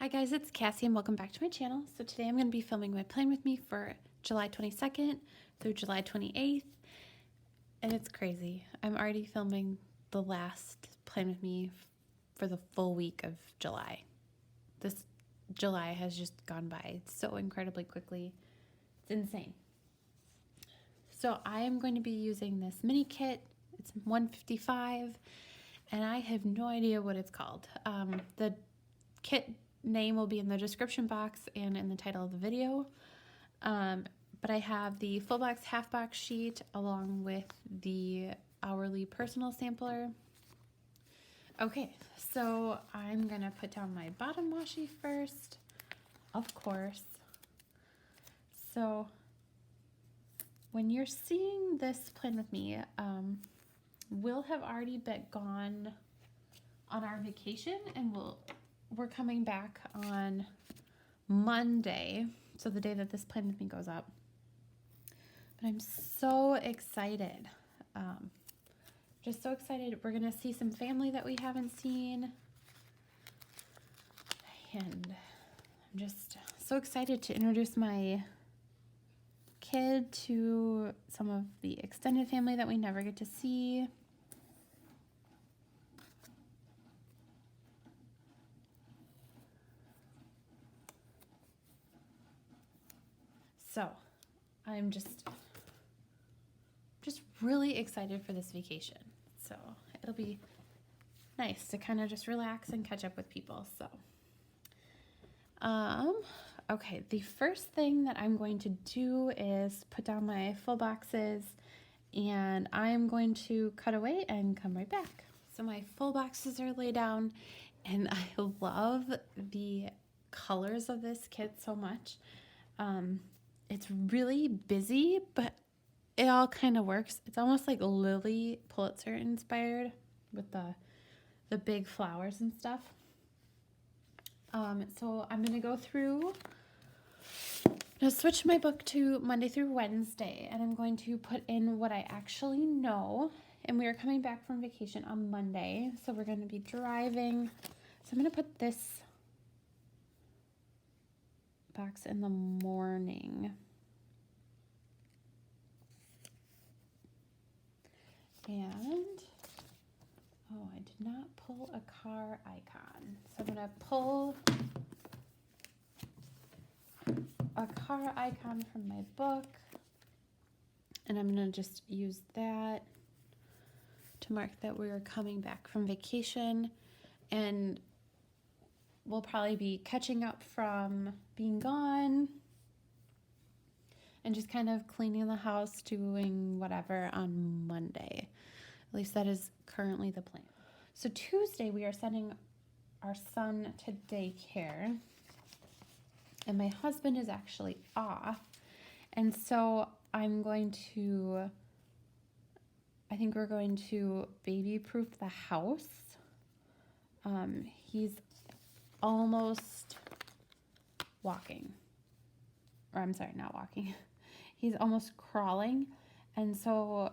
Hi guys, it's Cassie and welcome back to my channel. So today I'm going to be filming my Plan With Me for July 22nd through July 28th. And it's crazy. I'm already filming the last Plan With Me for the full week of July. This July has just gone by so incredibly quickly. It's insane. So I am going to be using this mini kit. It's 155 and I have no idea what it's called. The kit name will be in the description box and in the title of the video. But I have the full box, half box sheet along with the hourly personal sampler. Okay, so I'm gonna put down my bottom washi first, of course. So when you're seeing this Plan With Me, we'll have already been gone on our vacation and we're coming back on Monday, so the day that this Plan With Me goes up. But I'm so excited. Just so excited. We're gonna see some family that we haven't seen. And I'm just so excited to introduce my kid to some of the extended family that we never get to see. So I'm just really excited for this vacation. So it'll be nice to kind of just relax and catch up with people. So, okay, the first thing that I'm going to do is put down my full boxes and I'm going to cut away and come right back. So my full boxes are laid down and I love the colors of this kit so much. It's really busy, but it all kind of works. It's almost like Lilly Pulitzer inspired with the big flowers and stuff. So I'm gonna go through, switch my book to Monday through Wednesday, and I'm going to put in what I actually know. And we are coming back from vacation on Monday, so we're going to be driving. So I'm gonna put this box in the morning. And, oh, I did not pull a car icon. So I'm gonna pull a car icon from my book. And I'm gonna just use that to mark that we're coming back from vacation. And we'll probably be catching up from being gone and just kind of cleaning the house, doing whatever on Monday. At least that is currently the plan. So Tuesday we are sending our son to daycare and my husband is actually off. And so I think we're going to baby proof the house. He's almost walking, or I'm sorry, not walking. He's almost crawling. And so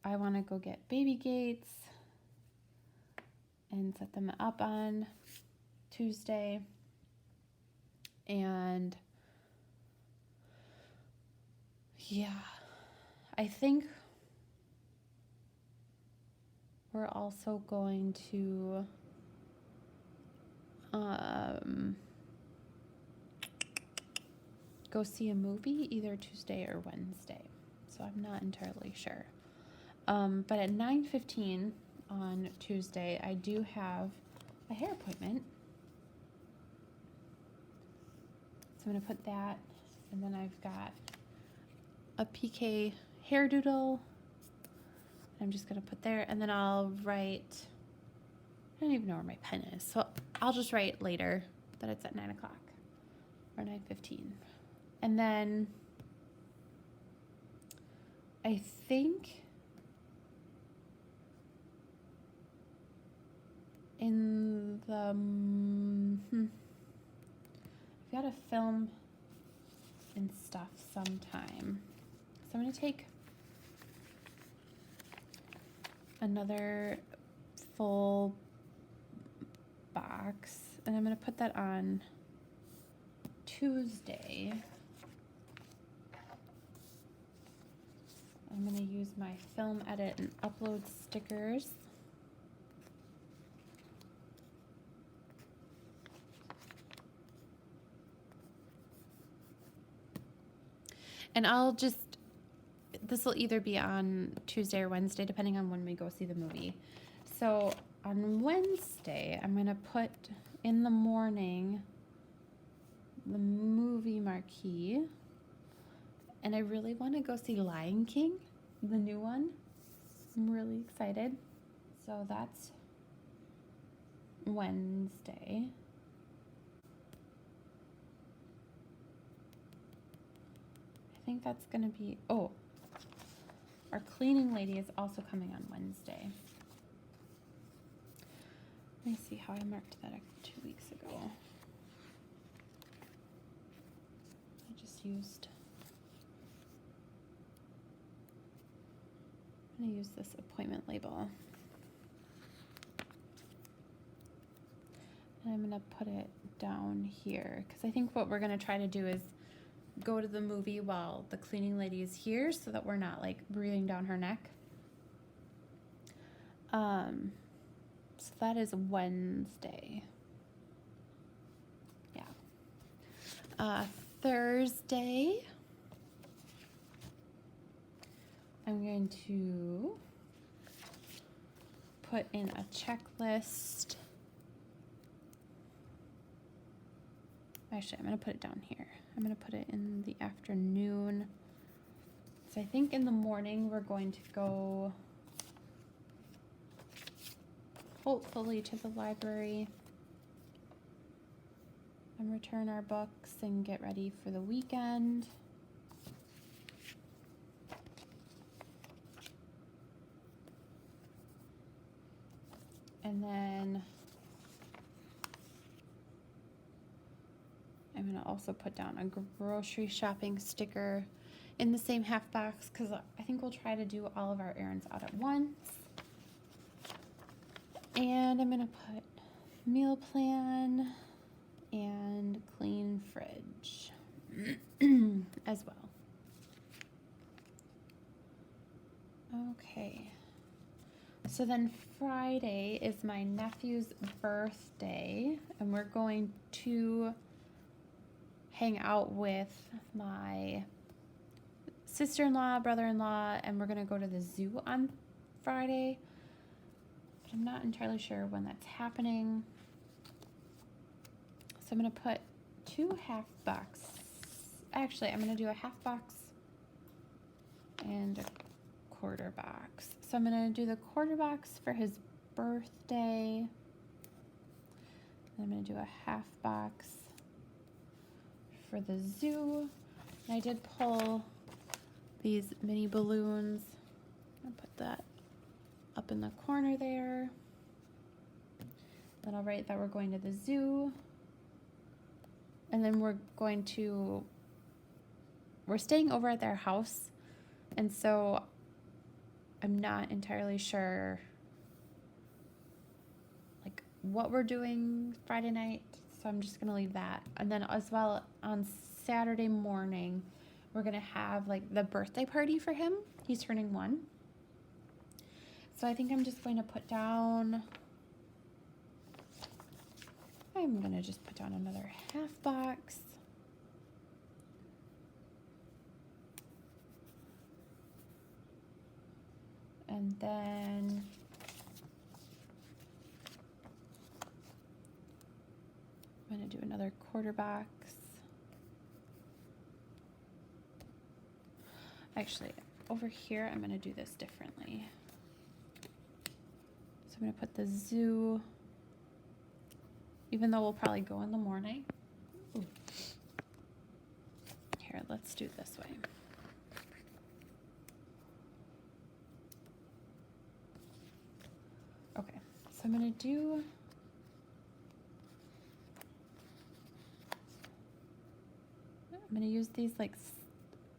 I want to go get baby gates and set them up on Tuesday. And yeah, I think we're also going to go see a movie either Tuesday or Wednesday. So I'm not entirely sure. But at 9:15 on Tuesday, I do have a hair appointment. So I'm going to put that, and then I've got a PK hair doodle. I'm just going to put there, and then I'll write, I don't even know where my pen is, so I'll just write later that it's at 9 o'clock or 9:15. And then I think in the, I've got to film and stuff sometime. So I'm going to take another full box and I'm going to put that on Tuesday. I'm going to use my film edit and upload stickers. And I'll just, this will either be on Tuesday or Wednesday, depending on when we go see the movie. So on Wednesday, I'm going to put in the morning the movie marquee. And I really want to go see Lion King, the new one. I'm really excited. So that's Wednesday. I think that's going to be, oh, our cleaning lady is also coming on Wednesday. Let me see how I marked that 2 weeks ago. I just used, I'm going to use this appointment label. And I'm going to put it down here because I think what we're going to try to do is go to the movie while the cleaning lady is here so that we're not like breathing down her neck. So that is Wednesday. Yeah. Thursday, I'm going to put in a checklist. Actually, I'm going to put it down here. I'm going to put it in the afternoon. So I think in the morning we're going to go, hopefully, to the library and return our books and get ready for the weekend. And then I'm going to also put down a grocery shopping sticker in the same half box because I think we'll try to do all of our errands out at once. And I'm going to put meal plan and clean fridge as well. Okay. So then Friday is my nephew's birthday, and we're going to hang out with my sister-in-law, brother-in-law, and we're going to go to the zoo on Friday. But I'm not entirely sure when that's happening. So I'm going to put 2 half box. Actually, I'm going to do a half box and a quarter box. So I'm going to do the quarter box for his birthday. I'm going to do a half box for the zoo. And I did pull these mini balloons. I'll put that up in the corner there. Then I'll write that we're going to the zoo. And then we're staying over at their house. And so I'm not entirely sure like what we're doing Friday night. So I'm just going to leave that. And then as well on Saturday morning, we're going to have like the birthday party for him. He's turning 1. So I think I'm just going to put down, I'm going to just put down another half box. And then I'm going to do another quarter box. Actually, over here, I'm going to do this differently. So I'm going to put the zoo, even though we'll probably go in the morning. Ooh. Here, let's do it this way. Okay, so I'm going to use these like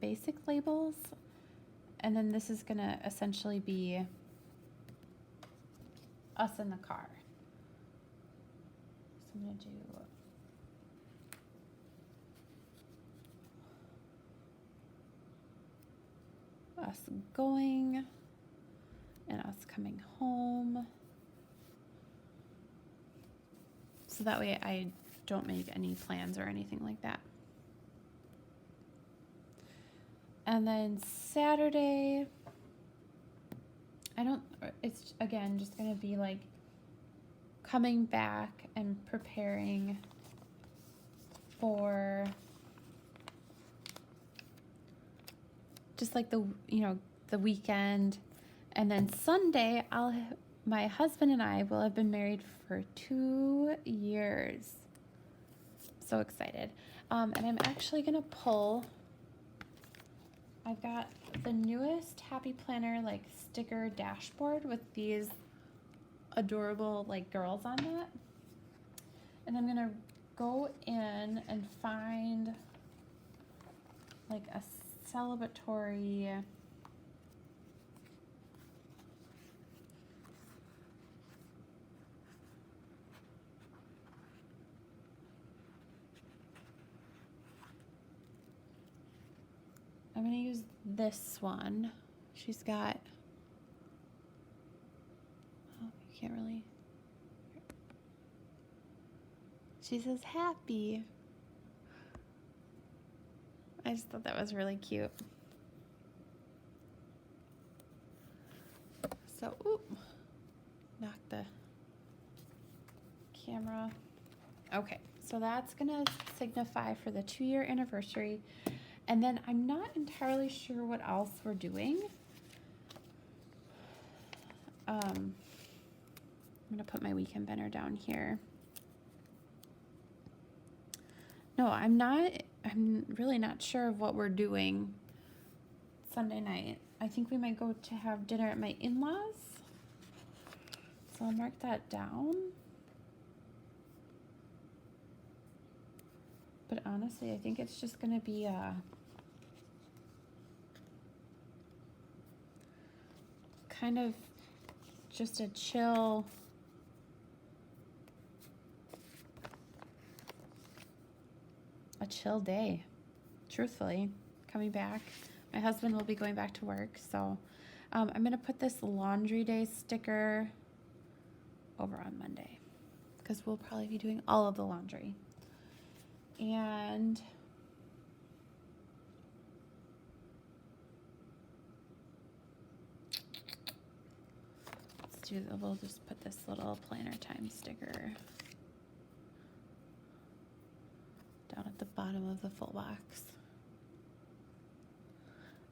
basic labels, and then this is going to essentially be us in the car. So I'm going to do us going and us coming home. So that way I don't make any plans or anything like that. And then Saturday, it's again just going to be like coming back and preparing for just like the weekend. And then Sunday, my husband and I will have been married for 2 years. So excited. And I'm actually gonna I've got the newest Happy Planner like sticker dashboard with these adorable like girls on that. And I'm gonna go in and find like a celebratory I'm going to use this one. She's got, oh, you can't really. She says happy. I just thought that was really cute. So, oop, knock the camera. Okay, so that's going to signify for the 2-year anniversary. And then I'm not entirely sure what else we're doing. I'm going to put my weekend banner down here. No, I'm really not sure of what we're doing Sunday night. I think we might go to have dinner at my in-laws. So I'll mark that down. But honestly, I think it's just going to be kind of just a chill day, truthfully. Coming back, my husband will be going back to work, so I'm gonna put this laundry day sticker over on Monday because we'll probably be doing all of the laundry. And we'll just put this little planner time sticker down at the bottom of the full box.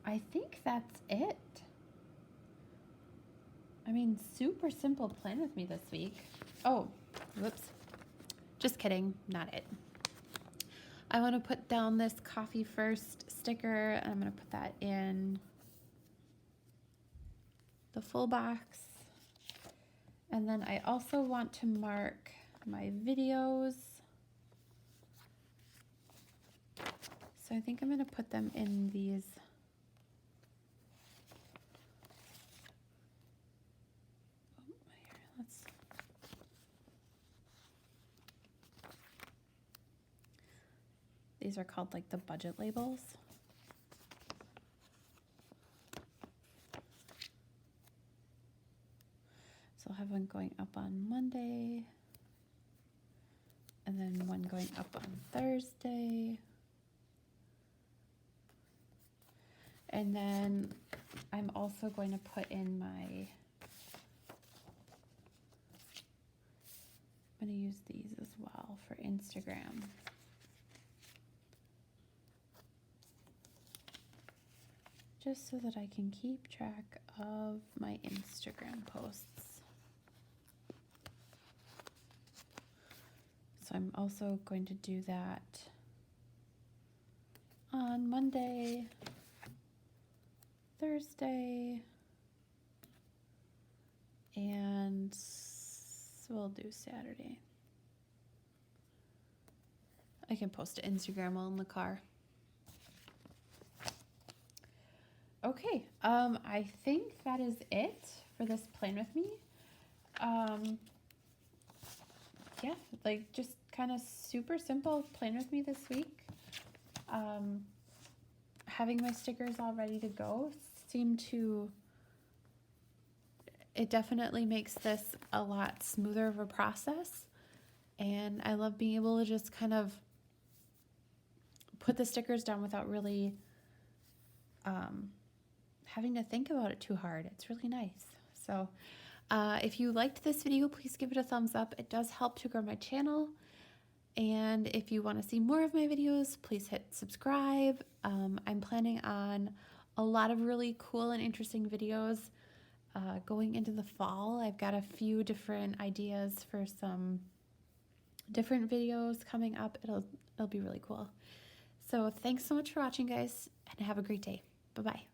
I think that's it. I mean, super simple plan with me this week. Oh, whoops. Just kidding, not it. I want to put down this coffee first sticker, and I'm going to put that in the full box. And then I also want to mark my videos. So I think I'm going to put them in these these are called like the budget labels. So I'll have one going up on Monday, and then one going up on Thursday. And then I'm also going to put in I'm going to use these as well for Instagram. Just so that I can keep track of my Instagram posts. So I'm also going to do that on Monday, Thursday, and we'll do Saturday. I can post to Instagram while in the car. Okay, I think that is it for this plan with me. yeah, like just kind of super simple Plan With Me this week. Having my stickers all ready to go it definitely makes this a lot smoother of a process. And I love being able to just kind of put the stickers down without really having to think about it too hard. It's really nice. So if you liked this video, please give it a thumbs up. It does help to grow my channel. And if you want to see more of my videos, please hit subscribe. I'm planning on a lot of really cool and interesting videos going into the fall. I've got a few different ideas for some different videos coming up. It'll be really cool. So thanks so much for watching, guys, and have a great day. Bye-bye.